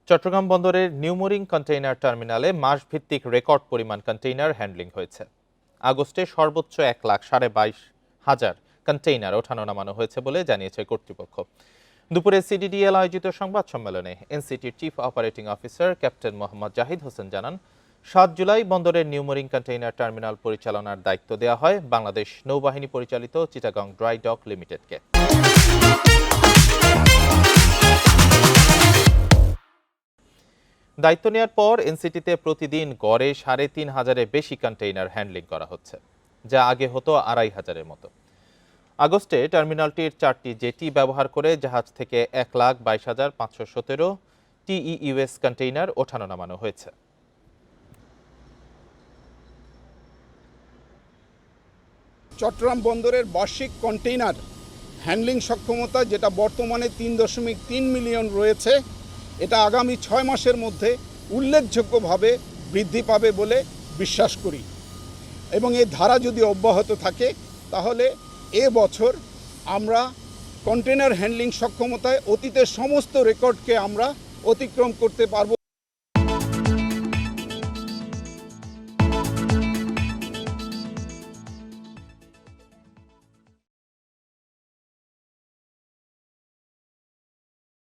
চট্টগ্রাম বন্দরের New Mooring container টার্মিনালে মাসভিত্তিক record পরিমাণ কন্টেইনার হ্যান্ডলিং হয়েছে। আগস্টে সর্বোচ্চ 1,22,500 কন্টেইনার ওঠানো নামানো হয়েছে বলে জানিয়েছে কর্তৃপক্ষ। দুপুরে সিডিডিএল আয়োজিত সংবাদ সম্মেলনে এনসিটির chief operating officer captain Mohammad Zahid Hossain জানান, 7 জুলাই বন্দরের নিউমোরিং কন্টেইনার টার্মিনাল পরিচালনার দায়িত্ব দেওয়া হয় বাংলাদেশ নৌবাহিনী পরিচালিত চিটাগং ড্রাই ডক লিমিটেডকে। দায়িত্ব নেওয়ার পর এনসিটিতে প্রতিদিন গড়ে 3,500-এর বেশি কন্টেইনার হ্যান্ডলিং করা হচ্ছে, যা আগে হতো 2,500-এর মতো। আগস্টে টার্মিনালটির 4টি জেটি ব্যবহার করে জাহাজ থেকে 1,22,517 টিইইউএস কন্টেইনার ওঠানো নামানো হয়েছে। চট্টগ্রাম বন্দরের বার্ষিক কন্টেইনার হ্যান্ডলিং সক্ষমতা, যেটা বর্তমানে 3.3 মিলিয়ন রয়েছে, এটা আগামী 6 মাসের মধ্যে উল্লেখযোগ্যভাবে বৃদ্ধি পাবে বলে বিশ্বাস করি। এবং এই ধারা যদি অব্যাহত থাকে তাহলে বছর আমরা কন্টেইনার হ্যান্ডলিং সক্ষমতায় অতীতের সমস্ত রেকর্ডকে আমরা অতিক্রম করতে পারব।